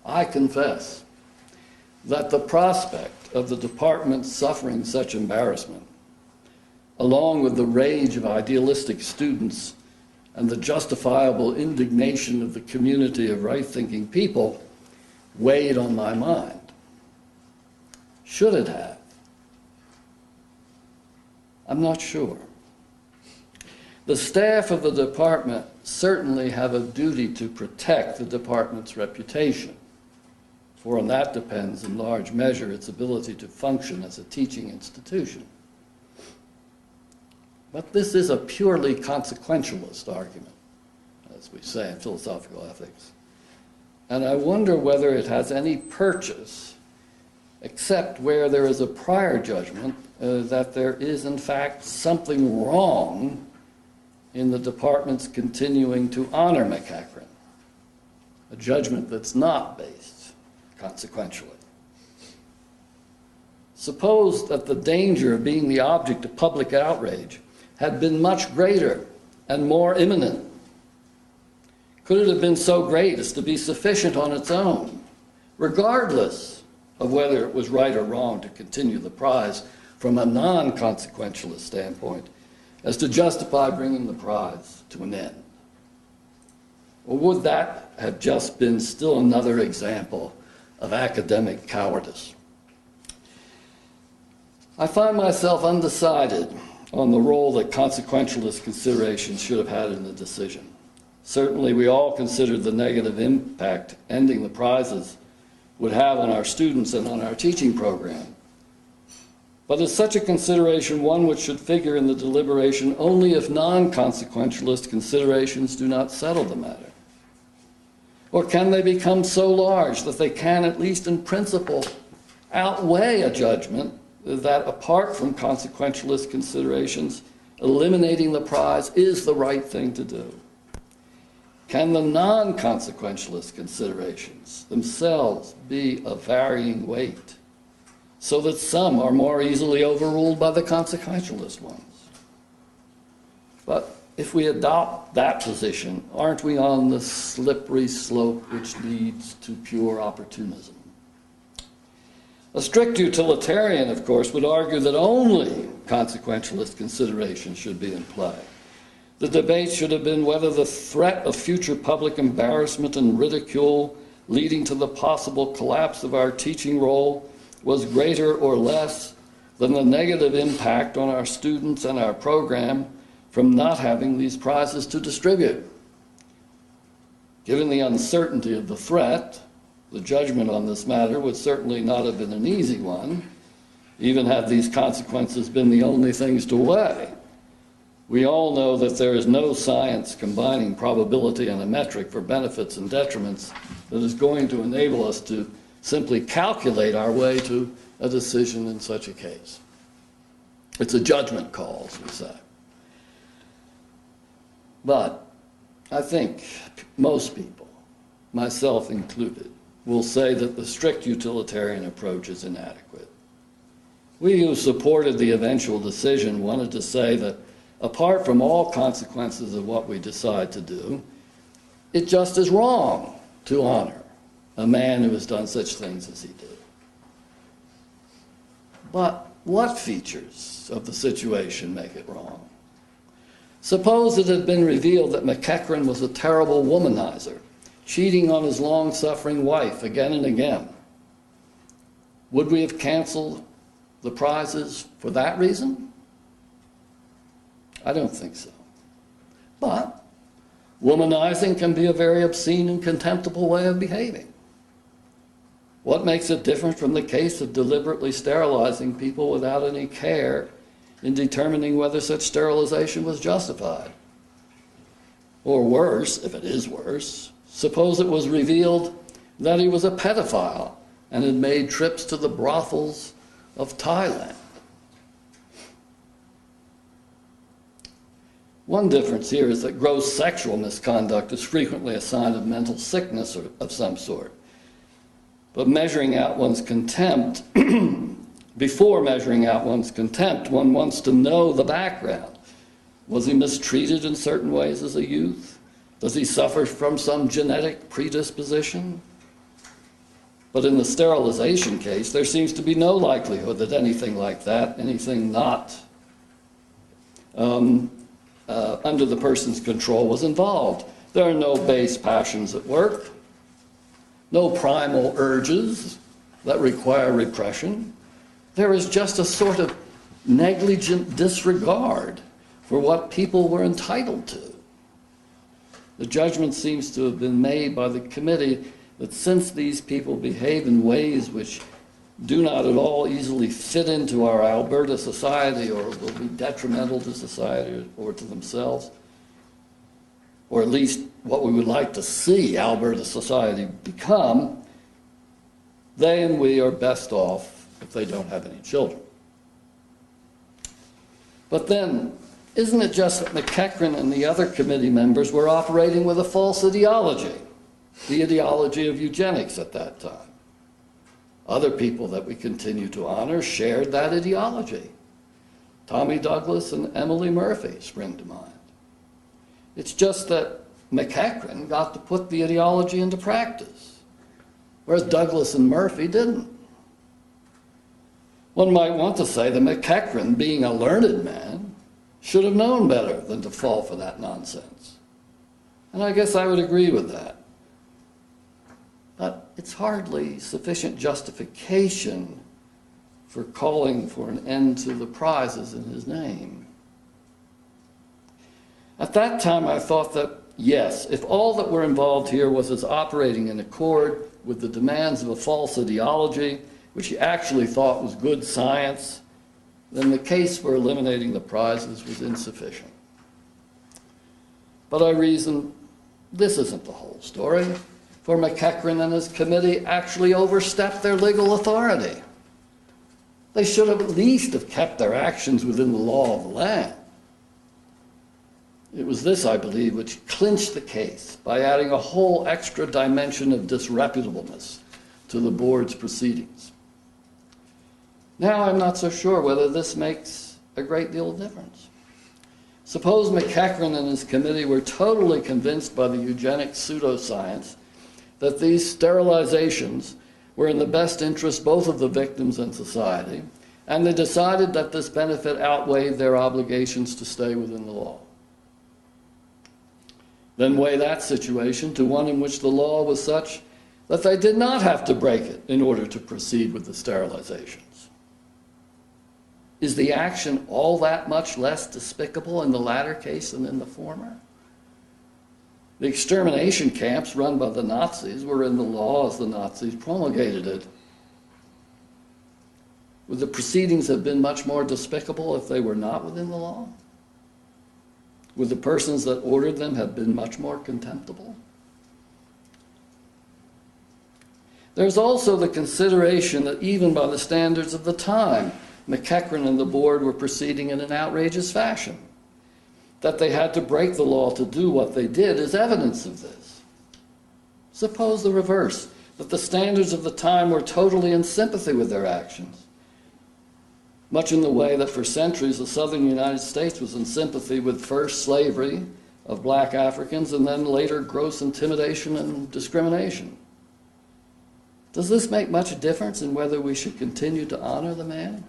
I confess that the prospect of the department suffering such embarrassment, along with the rage of idealistic students and the justifiable indignation of the community of right-thinking people, weighed on my mind. Should it have? I'm not sure. The staff of the department certainly have a duty to protect the department's reputation, for on that depends in large measure its ability to function as a teaching institution. But this is a purely consequentialist argument, as we say in philosophical ethics. And I wonder whether it has any purchase, except where there is a prior judgment that there is in fact something wrong in the department's continuing to honor MacEachran, a judgment that's not based consequentially. Suppose that the danger of being the object of public outrage had been much greater and more imminent. Could it have been so great as to be sufficient on its own, regardless of whether it was right or wrong to continue the prize from a non-consequentialist standpoint, as to justify bringing the prize to an end? Or would that have just been still another example of academic cowardice? I find myself undecided on the role that consequentialist considerations should have had in the decision. Certainly we all considered the negative impact ending the prizes would have on our students and on our teaching program. But is such a consideration one which should figure in the deliberation only if non-consequentialist considerations do not settle the matter? Or can they become so large that they can, at least in principle, outweigh a judgment that, apart from consequentialist considerations, eliminating the prize is the right thing to do? Can the non-consequentialist considerations themselves be of varying weight, so that some are more easily overruled by the consequentialist ones? But if we adopt that position, aren't we on the slippery slope which leads to pure opportunism? A strict utilitarian, of course, would argue that only consequentialist considerations should be in play. The debate should have been whether the threat of future public embarrassment and ridicule leading to the possible collapse of our teaching role was greater or less than the negative impact on our students and our program from not having these prizes to distribute. Given the uncertainty of the threat, the judgment on this matter would certainly not have been an easy one, even had these consequences been the only things to weigh. We all know that there is no science combining probability and a metric for benefits and detriments that is going to enable us to simply calculate our way to a decision in such a case. It's a judgment call, as we say. But I think most people, myself included, will say that the strict utilitarian approach is inadequate. We who supported the eventual decision wanted to say that apart from all consequences of what we decide to do, it just is wrong to honor a man who has done such things as he did. But what features of the situation make it wrong? Suppose it had been revealed that MacEachran was a terrible womanizer, cheating on his long-suffering wife again and again. Would we have canceled the prizes for that reason? I don't think so. But womanizing can be a very obscene and contemptible way of behaving. What makes it different from the case of deliberately sterilizing people without any care in determining whether such sterilization was justified? Or worse, if it is worse, suppose it was revealed that he was a pedophile and had made trips to the brothels of Thailand. One difference here is that gross sexual misconduct is frequently a sign of mental sickness of some sort. But measuring out one's contempt, before measuring out one's contempt, one wants to know the background. Was he mistreated in certain ways as a youth? Does he suffer from some genetic predisposition? But in the sterilization case, there seems to be no likelihood that anything like that, anything not under the person's control, was involved. There are no base passions at work, no primal urges that require repression. There is just a sort of negligent disregard for what people were entitled to. The judgment seems to have been made by the committee that since these people behave in ways which do not at all easily fit into our Alberta society, or will be detrimental to society or to themselves, or at least what we would like to see Alberta society become, they and we are best off if they don't have any children. But then, isn't it just that MacEachran and the other committee members were operating with a false ideology, the ideology of eugenics at that time? Other people that we continue to honor shared that ideology. Tommy Douglas and Emily Murphy spring to mind. It's just that MacEachran got to put the ideology into practice, whereas Douglas and Murphy didn't. One might want to say that MacEachran, being a learned man, should have known better than to fall for that nonsense. And I guess I would agree with that. But it's hardly sufficient justification for calling for an end to the prizes in his name. At that time, I thought that, yes, if all that were involved here was as operating in accord with the demands of a false ideology, which he actually thought was good science, then the case for eliminating the prizes was insufficient. But I reasoned, this isn't the whole story, for MacEachran and his committee actually overstepped their legal authority. They should have at least have kept their actions within the law of the land. It was this, I believe, which clinched the case by adding a whole extra dimension of disreputableness to the board's proceedings. Now I'm not so sure whether this makes a great deal of difference. Suppose MacEachran and his committee were totally convinced by the eugenic pseudoscience that these sterilizations were in the best interest both of the victims and society, and they decided that this benefit outweighed their obligations to stay within the law. Then weigh that situation to one in which the law was such that they did not have to break it in order to proceed with the sterilizations. Is the action all that much less despicable in the latter case than in the former? The extermination camps run by the Nazis were in the law as the Nazis promulgated it. Would the proceedings have been much more despicable if they were not within the law? Would the persons that ordered them have been much more contemptible? There's also the consideration that even by the standards of the time, MacEachran and the board were proceeding in an outrageous fashion. That they had to break the law to do what they did is evidence of this. Suppose the reverse, that the standards of the time were totally in sympathy with their actions, much in the way that for centuries the southern United States was in sympathy with first slavery of black Africans and then later gross intimidation and discrimination. Does this make much difference in whether we should continue to honor the man?